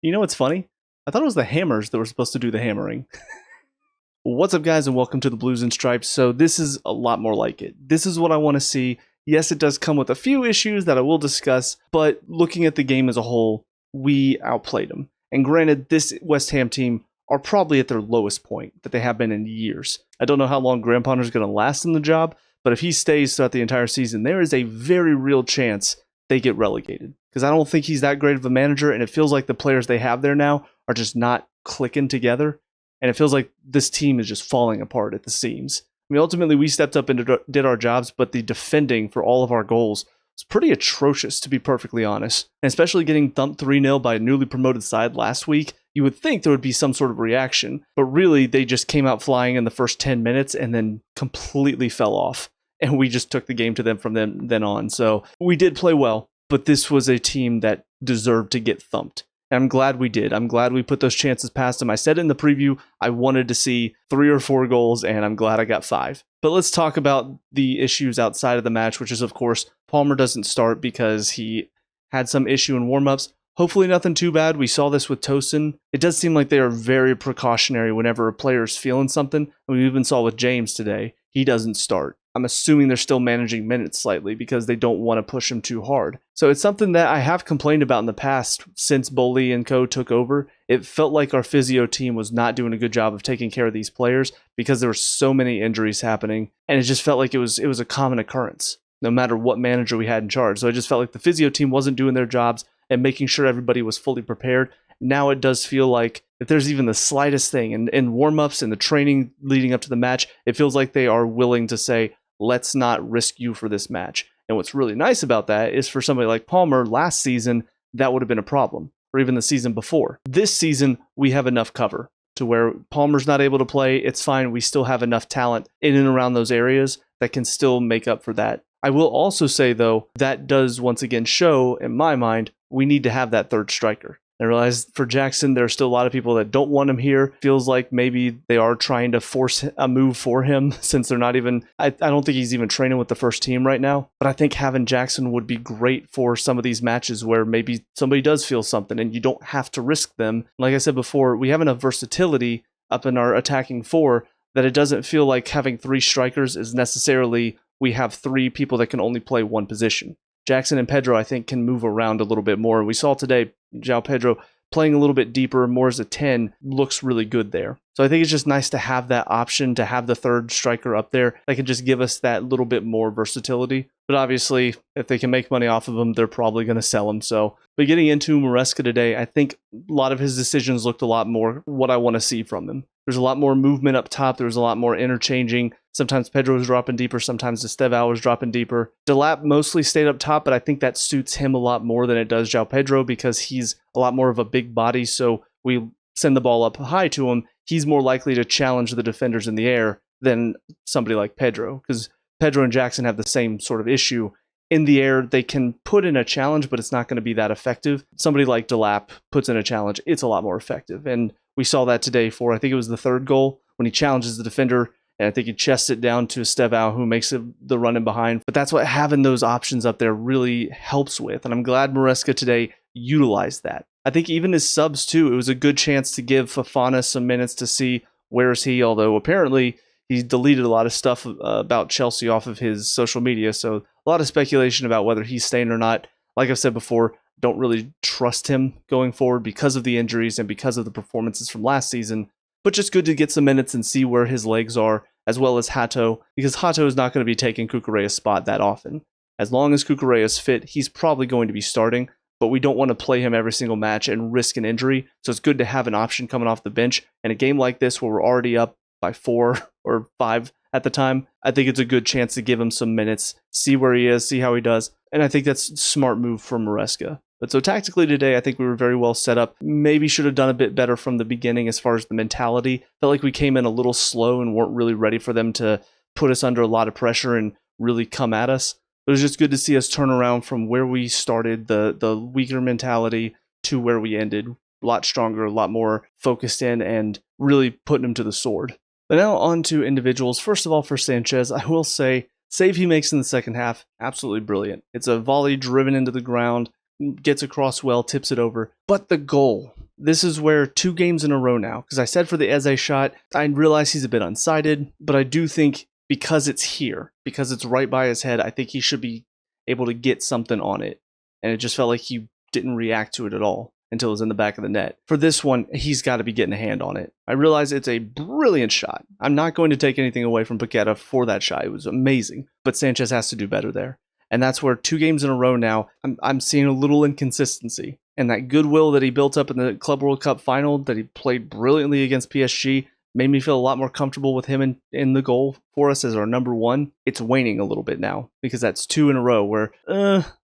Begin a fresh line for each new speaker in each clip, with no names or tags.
You know what's funny? I thought it was the Hammers that were supposed to do the hammering. What's up, guys, and welcome to the Blues and Stripes. So this is a lot more like it. This is what I want to see. Yes, it does come with a few issues that I will discuss, but looking at the game as a whole, we outplayed them. And granted, this West Ham team are probably at their lowest point that they have been in years. I don't know how long Graham Potter's going to last in the job, but if he stays throughout the entire season, there is a very real chance they get relegated. Because I don't think he's that great of a manager, and it feels like the players they have there now are just not clicking together. And it feels like this team is just falling apart at the seams. I mean, ultimately, we stepped up and did our jobs, but the defending for all of our goals was pretty atrocious, to be perfectly honest. And especially getting thumped 3-0 by a newly promoted side last week, you would think there would be some sort of reaction. But really, they just came out flying in the first 10 minutes and then completely fell off. And we just took the game to them from then on. So we did play well, but this was a team that deserved to get thumped. And I'm glad we did. I'm glad we put those chances past them. I said in the preview, I wanted to see 3 or 4 goals, and I'm glad I got 5. But let's talk about the issues outside of the match, which is, of course, Palmer doesn't start because he had some issue in warm-ups. Hopefully nothing too bad. We saw this with Tosin. It does seem like they are very precautionary whenever a player is feeling something. And we even saw with James today. He doesn't start. I'm assuming they're still managing minutes slightly because they don't want to push him too hard. So it's something that I have complained about in the past since Boley and co took over. It felt like our physio team was not doing a good job of taking care of these players because there were so many injuries happening, and it just felt like it was a common occurrence no matter what manager we had in charge. So I just felt like the physio team wasn't doing their jobs and making sure everybody was fully prepared. Now it does feel like if there's even the slightest thing in warm-ups and the training leading up to the match, it feels like they are willing to say, let's not risk you for this match. And what's really nice about that is for somebody like Palmer last season, that would have been a problem, or even the season before. This season, we have enough cover to where Palmer's not able to play. It's fine. We still have enough talent in and around those areas that can still make up for that. I will also say, though, that does once again show, in my mind, we need to have that third striker. I realize for Jackson, there are still a lot of people that don't want him here. Feels like maybe they are trying to force a move for him since they're not even, I don't think he's even training with the first team right now. But I think having Jackson would be great for some of these matches where maybe somebody does feel something and you don't have to risk them. Like I said before, we have enough versatility up in our attacking 4 that it doesn't feel like having 3 strikers is necessarily we have 3 people that can only play one position. Jackson and Pedro, I think, can move around a little bit more. We saw today Joao Pedro playing a little bit deeper, more as a 10, looks really good there. So I think it's just nice to have that option, to have the third striker up there that can just give us that little bit more versatility. But obviously, if they can make money off of him, they're probably going to sell him. But getting into Maresca today, I think a lot of his decisions looked a lot more what I want to see from him. There's a lot more movement up top. There's a lot more interchanging. Sometimes Pedro was dropping deeper. Sometimes Estevao was dropping deeper. Delap mostly stayed up top, but I think that suits him a lot more than it does Joao Pedro because he's a lot more of a big body. So we send the ball up high to him. He's more likely to challenge the defenders in the air than somebody like Pedro, because Pedro and Jackson have the same sort of issue. In the air, they can put in a challenge, but it's not going to be that effective. Somebody like Delap puts in a challenge, it's a lot more effective. And we saw that today for, I think it was the 3rd goal, when he challenges the defender, and I think he chests it down to Estevao, who makes the run in behind. But that's what having those options up there really helps with. And I'm glad Maresca today utilized that. I think even his subs, too, it was a good chance to give Fofana some minutes to see where is he, although apparently he deleted a lot of stuff about Chelsea off of his social media. So a lot of speculation about whether he's staying or not. Like I've said before, don't really trust him going forward because of the injuries and because of the performances from last season. But just good to get some minutes and see where his legs are, as well as Hato, because Hato is not going to be taking Cucurella's spot that often. As long as Cucurella is fit, he's probably going to be starting, but we don't want to play him every single match and risk an injury. So it's good to have an option coming off the bench. And a game like this where we're already up by 4 or 5 at the time, I think it's a good chance to give him some minutes, see where he is, see how he does. And I think that's a smart move from Maresca. But so tactically today, I think we were very well set up. Maybe should have done a bit better from the beginning as far as the mentality. Felt like we came in a little slow and weren't really ready for them to put us under a lot of pressure and really come at us. It was just good to see us turn around from where we started, the weaker mentality, to where we ended. A lot stronger, a lot more focused in, and really putting them to the sword. But now on to individuals. First of all, for Sanchez, I will say, save he makes in the second half, absolutely brilliant. It's a volley driven into the ground, gets across well, tips it over. But the goal, this is where 2 games in a row now, because I said for the Eze shot, I realize he's a bit unsighted, but I do think because it's here, because it's right by his head, I think he should be able to get something on it. And it just felt like he didn't react to it at all until it was in the back of the net. For this one, he's got to be getting a hand on it. I realize it's a brilliant shot. I'm not going to take anything away from Paqueta for that shot. It was amazing, but Sanchez has to do better there. And that's where 2 games in a row now, I'm seeing a little inconsistency. And that goodwill that he built up in the Club World Cup final, that he played brilliantly against PSG, made me feel a lot more comfortable with him in the goal for us as our number 1. It's waning a little bit now, because that's 2 in a row where,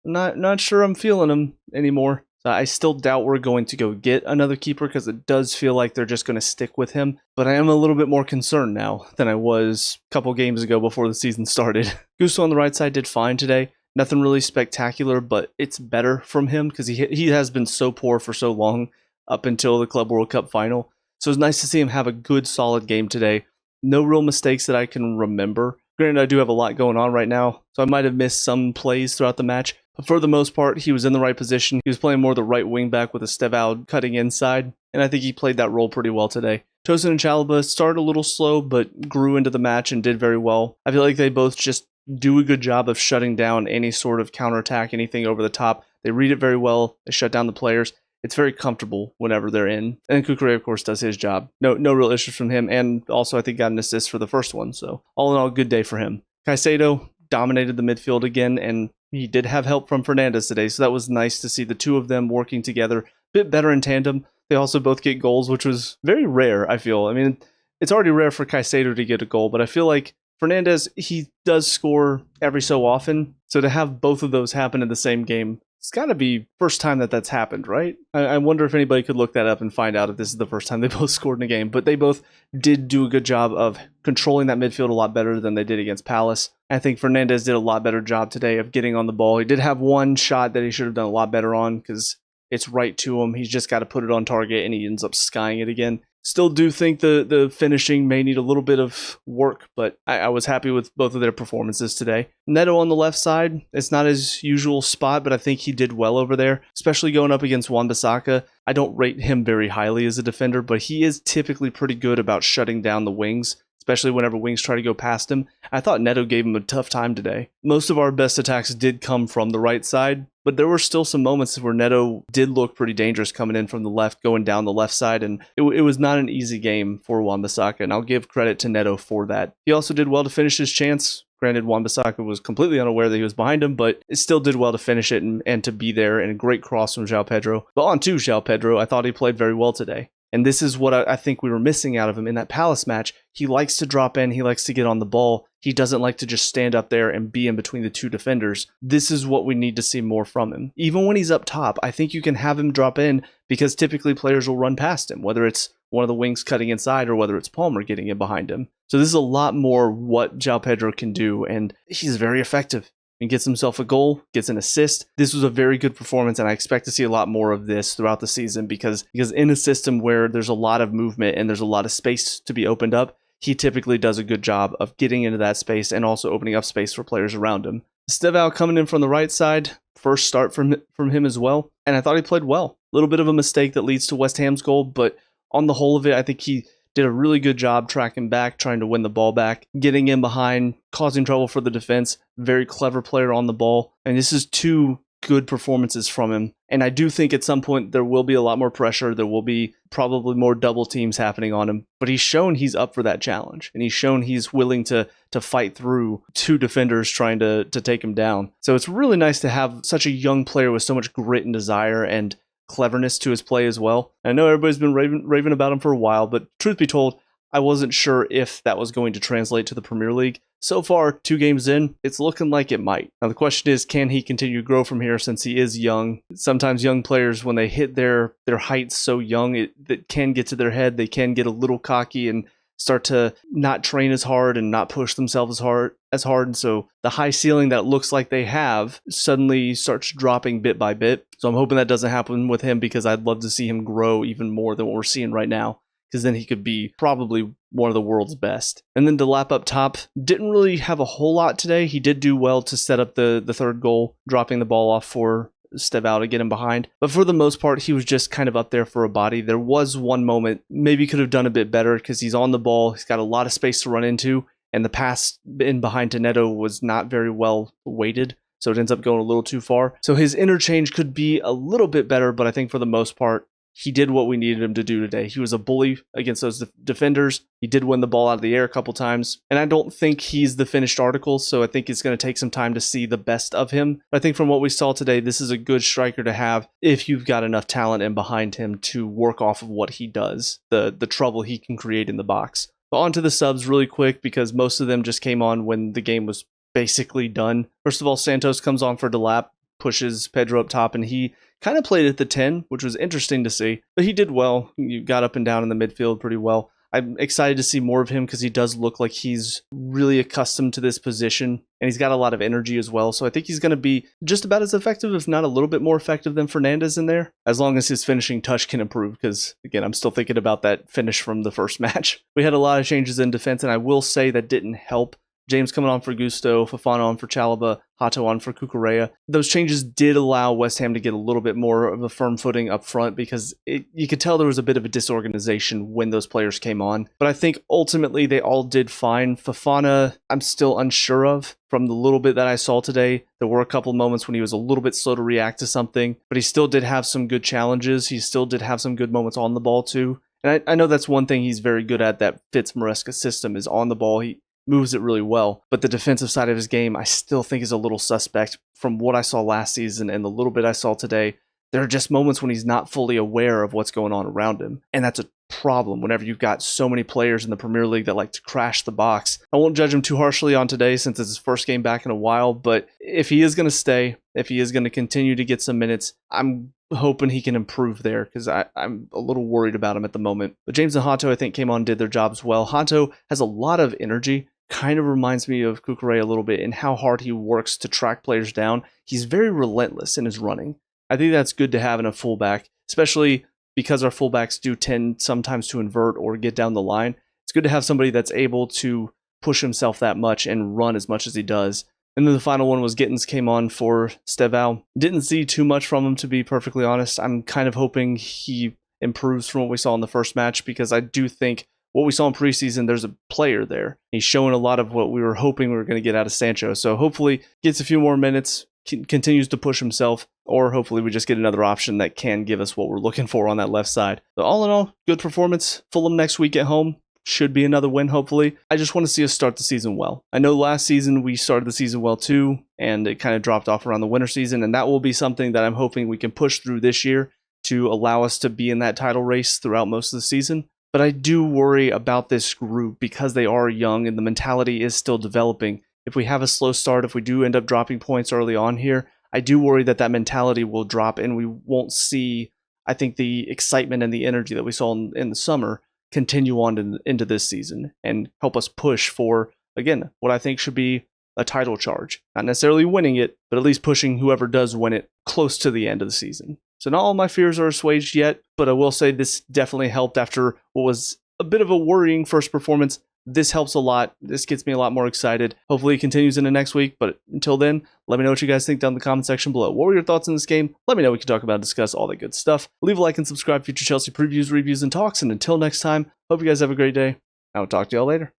not sure I'm feeling him anymore. So I still doubt we're going to go get another keeper, because it does feel like they're just going to stick with him. But I am a little bit more concerned now than I was a couple games ago before the season started. Gusto on the right side did fine today. Nothing really spectacular, but it's better from him because he has been so poor for so long up until the Club World Cup final. So it's nice to see him have a good, solid game today. No real mistakes that I can remember. Granted, I do have a lot going on right now, so I might have missed some plays throughout the match. But for the most part, he was in the right position. He was playing more the right wing back with Estevao cutting inside, and I think he played that role pretty well today. Tosin and Chalobah started a little slow, but grew into the match and did very well. I feel like they both just do a good job of shutting down any sort of counterattack, anything over the top. They read it very well. They shut down the players. It's very comfortable whenever they're in. And Cucurella, of course, does his job. No real issues from him. And also, I think, got an assist for the first one. So all in all, good day for him. Caicedo dominated the midfield again, and he did have help from Fernandes today. So that was nice to see the two of them working together a bit better in tandem. They also both get goals, which was very rare, I feel. I mean, it's already rare for Caicedo to get a goal, but I feel like Fernandes, he does score every so often. So to have both of those happen in the same game, it's got to be first time that's happened, right? I wonder if anybody could look that up and find out if this is the first time they both scored in a game. But they both did do a good job of controlling that midfield a lot better than they did against Palace. I think Fernandes did a lot better job today of getting on the ball. He did have one shot that he should have done a lot better on because it's right to him. He's just got to put it on target, and he ends up skying it again. Still do think the finishing may need a little bit of work, but I was happy with both of their performances today. Neto on the left side, it's not his usual spot, but I think he did well over there, especially going up against Wan-Bissaka. I don't rate him very highly as a defender, but he is typically pretty good about shutting down the wings, especially whenever wings try to go past him. I thought Neto gave him a tough time today. Most of our best attacks did come from the right side, but there were still some moments where Neto did look pretty dangerous coming in from the left, going down the left side, and it was not an easy game for Wan-Bissaka, and I'll give credit to Neto for that. He also did well to finish his chance. Granted, Wan-Bissaka was completely unaware that he was behind him, but it still did well to finish it and to be there, and a great cross from Joao Pedro. But on to Joao Pedro, I thought he played very well today. And this is what I think we were missing out of him in that Palace match. He likes to drop in. He likes to get on the ball. He doesn't like to just stand up there and be in between the two defenders. This is what we need to see more from him. Even when he's up top, I think you can have him drop in because typically players will run past him, whether it's one of the wings cutting inside or whether it's Palmer getting in behind him. So this is a lot more what Joao Pedro can do, and he's very effective. And gets himself a goal, gets an assist. This was a very good performance, and I expect to see a lot more of this throughout the season because in a system where there's a lot of movement and there's a lot of space to be opened up, he typically does a good job of getting into that space and also opening up space for players around him. Estevao coming in from the right side, first start from him as well, and I thought he played well. A little bit of a mistake that leads to West Ham's goal, but on the whole of it, I think he did a really good job tracking back, trying to win the ball back, getting in behind, causing trouble for the defense. Very clever player on the ball. And this is 2 good performances from him. And I do think at some point there will be a lot more pressure. There will be probably more double teams happening on him. But he's shown he's up for that challenge. And he's shown he's willing to fight through 2 defenders trying to take him down. So it's really nice to have such a young player with so much grit and desire and cleverness to his play as well. I know everybody's been raving about him for a while, but truth be told, I wasn't sure if that was going to translate to the Premier League. So far, 2 games in, it's looking like it might. Now the question is, can he continue to grow from here since he is young? Sometimes young players, when they hit their heights so young, it can get to their head. They can get a little cocky and start to not train as hard and not push themselves as hard. And so the high ceiling that looks like they have suddenly starts dropping bit by bit. So I'm hoping that doesn't happen with him because I'd love to see him grow even more than what we're seeing right now, because then he could be probably one of the world's best. And then Delap up top didn't really have a whole lot today. He did do well to set up the third goal, dropping the ball off for Estevao to get him behind. But for the most part, he was just kind of up there for a body. There was one moment, maybe could have done a bit better because he's on the ball. He's got a lot of space to run into, and the pass in behind to Neto was not very well weighted. So it ends up going a little too far. So his interchange could be a little bit better, but I think for the most part, he did what we needed him to do today. He was a bully against those defenders. He did win the ball out of the air a couple times. And I don't think he's the finished article, so I think it's going to take some time to see the best of him. But I think from what we saw today, this is a good striker to have if you've got enough talent in behind him to work off of what he does, the trouble he can create in the box. But on to the subs really quick, because most of them just came on when the game was basically done. First of all, Santos comes on for Delap, pushes Pedro up top, and he kind of played at the 10, which was interesting to see. But he did well. You got up and down in the midfield pretty well. I'm excited to see more of him because he does look like he's really accustomed to this position, and he's got a lot of energy as well. So I think he's going to be just about as effective, if not a little bit more effective than Fernandez in there, as long as his finishing touch can improve, because, again, I'm still thinking about that finish from the first match. We had a lot of changes in defense, and I will say that didn't help. James coming on for Gusto, Fofana on for Chalobah, Hato on for Cucurella. Those changes did allow West Ham to get a little bit more of a firm footing up front, because you could tell there was a bit of a disorganization when those players came on. But I think ultimately they all did fine. Fofana, I'm still unsure of. From the little bit that I saw today, there were a couple moments when he was a little bit slow to react to something, but he still did have some good challenges. He still did have some good moments on the ball too. And I know that's one thing he's very good at that fits Maresca's system, is on the ball. He moves it really well, but the defensive side of his game I still think is a little suspect. From what I saw last season and the little bit I saw today, there are just moments when he's not fully aware of what's going on around him, and that's a problem whenever you've got so many players in the Premier League that like to crash the box. I won't judge him too harshly on today since it's his first game back in a while, but if he is going to stay, if he is going to continue to get some minutes, I'm hoping he can improve there, because I'm a little worried about him at the moment. But James and Hato, I think, came on and did their jobs well. Hato has a lot of energy, kind of reminds me of Cucurella a little bit in how hard he works to track players down. He's very relentless in his running. I think that's good to have in a fullback, especially because our fullbacks do tend sometimes to invert or get down the line. It's good to have somebody that's able to push himself that much and run as much as he does. And then the final one was Gittins came on for Estevao. Didn't see too much from him, to be perfectly honest. I'm kind of hoping he improves from what we saw in the first match, because I do think what we saw in preseason, there's a player there. He's showing a lot of what we were hoping we were going to get out of Sancho. So hopefully gets a few more minutes, continues to push himself, or hopefully we just get another option that can give us what we're looking for on that left side. So all in all, good performance. Fulham next week at home. Should be another win, hopefully. I just want to see us start the season well. I know last season we started the season well too, and it kind of dropped off around the winter season, and that will be something that I'm hoping we can push through this year to allow us to be in that title race throughout most of the season. But I do worry about this group because they are young and the mentality is still developing. If we have a slow start, if we do end up dropping points early on here, I do worry that that mentality will drop and we won't see, I think, the excitement and the energy that we saw in the summer continue on into this season and help us push for, again, what I think should be a title charge. Not necessarily winning it, but at least pushing whoever does win it close to the end of the season. So not all my fears are assuaged yet, but I will say this definitely helped after what was a bit of a worrying first performance. This helps a lot. This gets me a lot more excited. Hopefully it continues into next week, but until then, let me know what you guys think down in the comment section below. What were your thoughts on this game? Let me know. We can talk about and discuss all that good stuff. Leave a like and subscribe for future Chelsea previews, reviews, and talks. And until next time, hope you guys have a great day. I will talk to y'all later.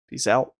Peace out.